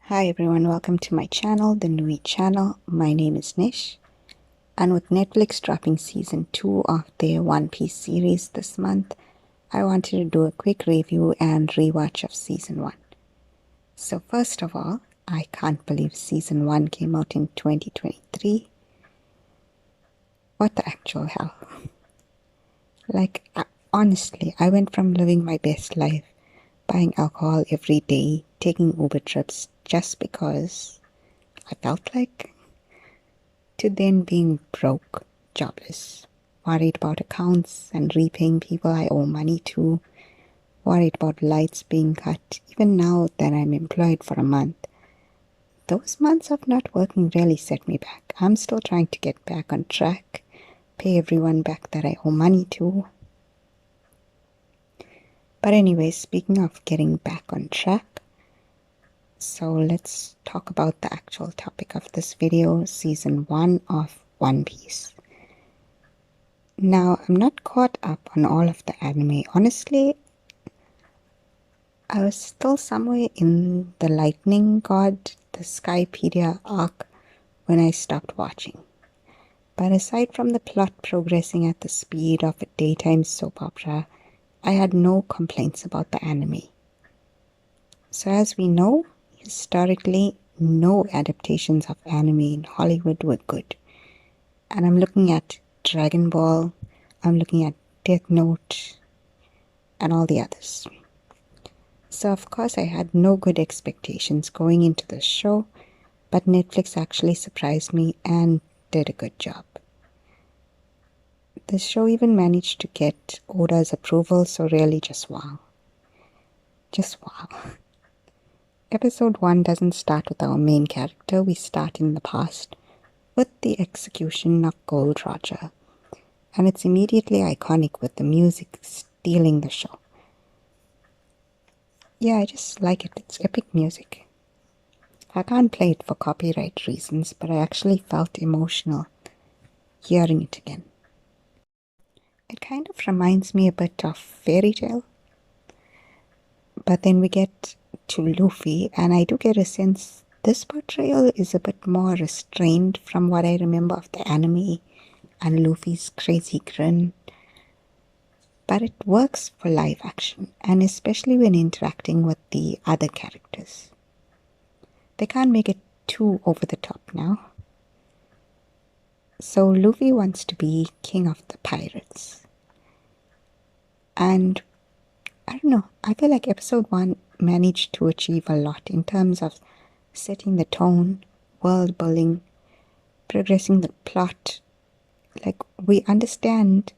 Hi everyone, welcome to my channel, the Nui channel. My name is Nish, and with Netflix dropping season 2 of their One Piece series this month, I wanted to do a quick review and rewatch of season 1. So first of all, I can't believe season 1 came out in 2023. What the actual hell? Honestly, I went from living my best life, buying alcohol every day, taking Uber trips just because I felt like, to then being broke, jobless, worried about accounts and repaying people I owe money to, worried about lights being cut, even now that I'm employed for a month. Those months of not working really set me back. I'm still trying to get back on track, pay everyone back that I owe money to. But anyway, speaking of getting back on track, so let's talk about the actual topic of this video, season 1 of One Piece. Now, I'm not caught up on all of the anime. Honestly, I was still somewhere in the Lightning God, the Skypedia arc when I stopped watching. But aside from the plot progressing at the speed of a daytime soap opera, I had no complaints about the anime. So as we know, historically, no adaptations of anime in Hollywood were good. And I'm looking at Dragon Ball, I'm looking at Death Note, and all the others. So of course I had no good expectations going into the show, but Netflix actually surprised me and did a good job. The show even managed to get Oda's approval, so really just wow. Just wow. Episode 1 doesn't start with our main character, we start in the past with the execution of Gold Roger. And it's immediately iconic with the music stealing the show. Yeah, I just like it. It's epic music. I can't play it for copyright reasons, but I actually felt emotional hearing it again. It kind of reminds me a bit of Fairy Tale. But then we get to Luffy, and I do get a sense this portrayal is a bit more restrained from what I remember of the anime and Luffy's crazy grin. But it works for live action, and especially when interacting with the other characters. They can't make it too over the top now. So Luffy wants to be king of the pirates. And I don't know, I feel like episode 1 managed to achieve a lot in terms of setting the tone, world building, progressing the plot. Like, we understand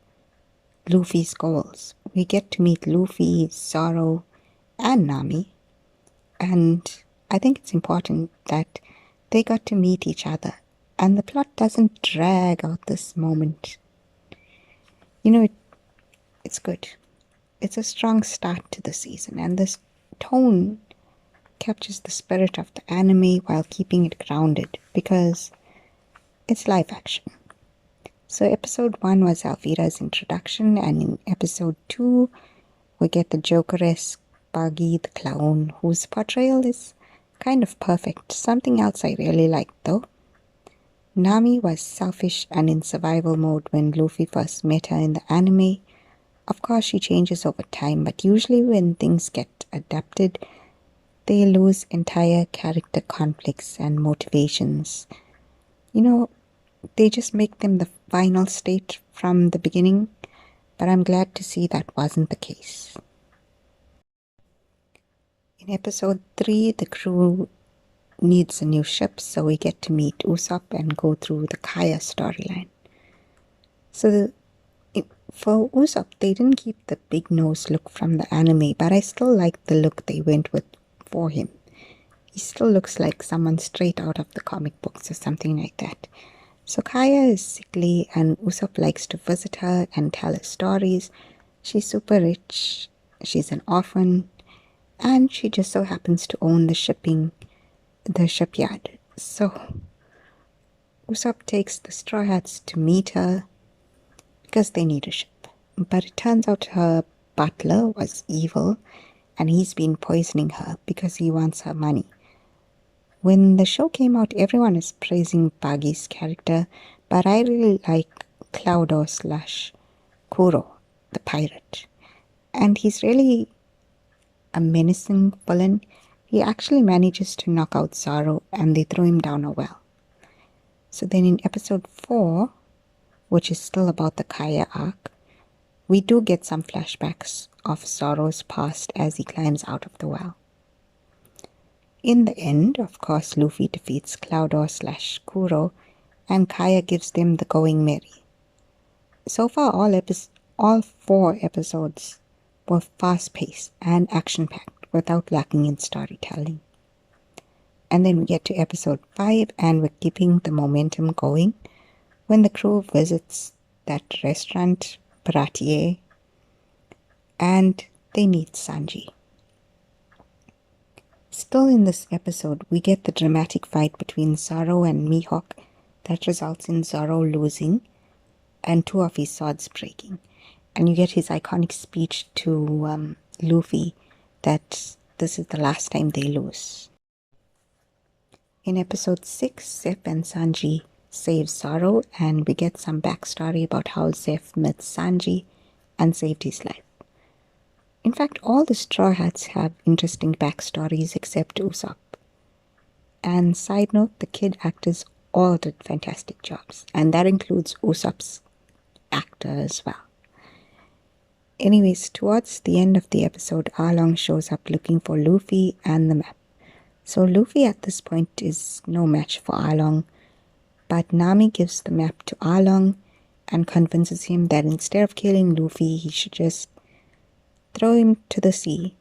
Luffy's goals. We get to meet Luffy, Zoro, and Nami. And I think it's important that they got to meet each other. And the plot doesn't drag out this moment. You know, it's good. It's a strong start to the season, and this tone captures the spirit of the anime while keeping it grounded because it's live action. So episode 1 was Alvira's introduction, and in episode 2 we get the Joker-esque Buggy the Clown, whose portrayal is kind of perfect. Something else I really liked though. Nami was selfish and in survival mode when Luffy first met her in the anime. Of course, she changes over time, but usually when things get adapted, they lose entire character conflicts and motivations. You know, they just make them the final state from the beginning, but I'm glad to see that wasn't the case. In episode 3, the crew needs a new ship, so we get to meet Usopp and go through the Kaya storyline. So for Usopp, they didn't keep the big nose look from the anime, but I still like the look they went with for him. He still looks like someone straight out of the comic books or something like that. So Kaya is sickly and Usopp likes to visit her and tell her stories. She's super rich, she's an orphan, and she just so happens to own the shipyard. So Usopp takes the Straw Hats to meet her because they need a ship. But it turns out her butler was evil and he's been poisoning her because he wants her money. When the show came out, everyone is praising Baggy's character, but I really like Cloudo slash Kuro, the pirate. And he's really a menacing villain. He actually manages to knock out Zoro and they throw him down a well. So then in episode 4, which is still about the Kaya arc, we do get some flashbacks of Zoro's past as he climbs out of the well. In the end, of course, Luffy defeats Cloudor slash Kuro and Kaya gives them the going merry. So far, all 4 episodes were fast-paced and action-packed without lacking in storytelling. And then we get to episode 5 and we're keeping the momentum going when the crew visits that restaurant, Bratier, and they meet Sanji. Still in this episode, we get the dramatic fight between Zoro and Mihawk that results in Zoro losing and 2 of his swords breaking. And you get his iconic speech to Luffy that this is the last time they lose. In episode 6, Zeph and Sanji save Zoro, and we get some backstory about how Zeph met Sanji and saved his life. In fact, all the Straw Hats have interesting backstories except Usopp. And side note, the kid actors all did fantastic jobs, and that includes Usopp's actor as well. Anyways, towards the end of the episode, Arlong shows up looking for Luffy and the map. So Luffy at this point is no match for Arlong, but Nami gives the map to Arlong and convinces him that instead of killing Luffy, he should just throw him to the sea,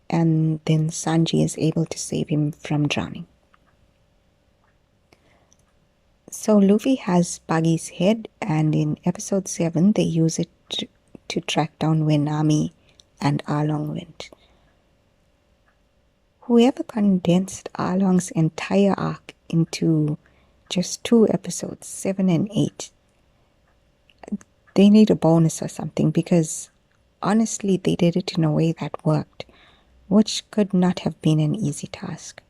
and then Sanji is able to save him from drowning. So Luffy has Buggy's head, and in episode 7 they use it to track down where Nami and Arlong went. Whoever condensed Arlong's entire arc into just 2 episodes, 7 and 8, they need a bonus or something, because honestly they did it in a way that worked, which could not have been an easy task.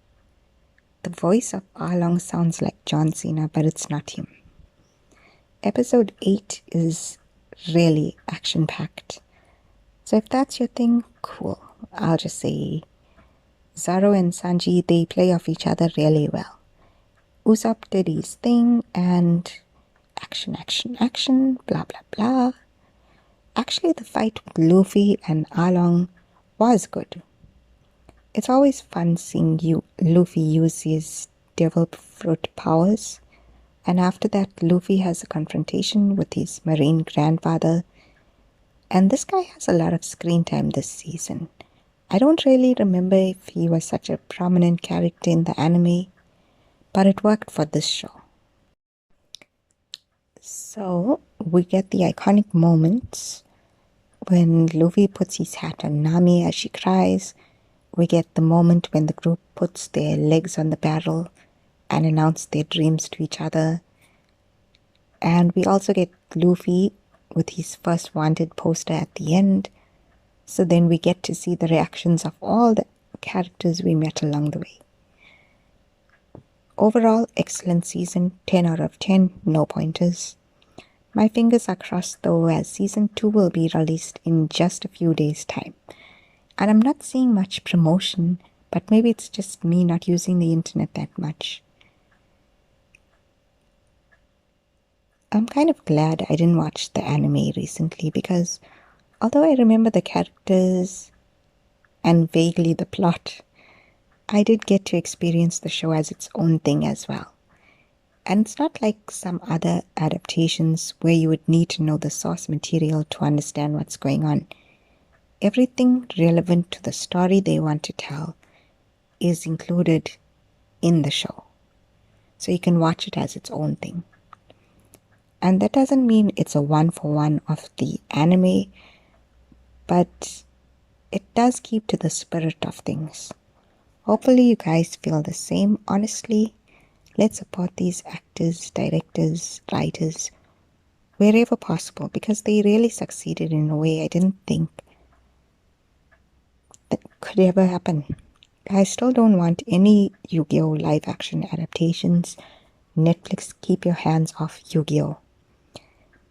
The voice of Arlong sounds like John Cena, but it's not him. Episode 8 is really action-packed. So if that's your thing, cool. I'll just say Zoro and Sanji, they play off each other really well. Usopp did his thing, and action, action, action, blah, blah, blah. Actually, the fight with Luffy and Arlong was good. It's always fun seeing Luffy use his devil fruit powers, and after that Luffy has a confrontation with his marine grandfather, and this guy has a lot of screen time this season. I don't really remember if he was such a prominent character in the anime, but it worked for this show. So we get the iconic moments when Luffy puts his hat on Nami as she cries. We get the moment when the group puts their legs on the barrel and announce their dreams to each other. And we also get Luffy with his first wanted poster at the end. So then we get to see the reactions of all the characters we met along the way. Overall, excellent season, 10 out of 10, no pointers. My fingers are crossed though, as season 2 will be released in just a few days' time. And I'm not seeing much promotion, but maybe it's just me not using the internet that much. I'm kind of glad I didn't watch the anime recently, because although I remember the characters and vaguely the plot, I did get to experience the show as its own thing as well. And it's not like some other adaptations where you would need to know the source material to understand what's going on. Everything relevant to the story they want to tell is included in the show. So you can watch it as its own thing. And that doesn't mean it's a one-for-one of the anime, but it does keep to the spirit of things. Hopefully you guys feel the same. Honestly, let's support these actors, directors, writers, wherever possible, because they really succeeded in a way I didn't think that could ever happen. I still don't want any Yu-Gi-Oh! Live action adaptations. Netflix, keep your hands off Yu-Gi-Oh!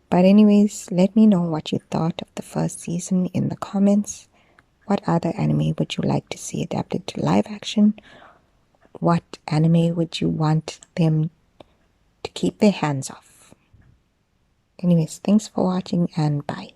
But anyways, let me know what you thought of the first season in the comments. What other anime would you like to see adapted to live action? What anime would you want them to keep their hands off? Anyways, thanks for watching and bye.